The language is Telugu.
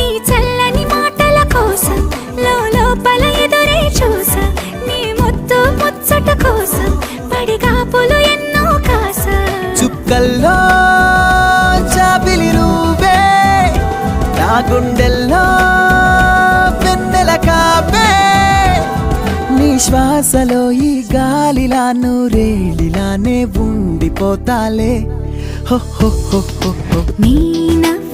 నీ చల్లని మాటల కోసం లోపల ఎదురే చూసా నీ ముద్దు ముచ్చట కోసం పడిగాపులు ఎన్నో కాసా చుక్కల్లో చాపిలి నువ్వే నా గుండెల్లో వెన్నెల కాపే నీ శ్వాసలో ఈ గాలిలా నూరేళిలానే ఉండిపోతాలే హో హో హో హో హో నీ నవ్వు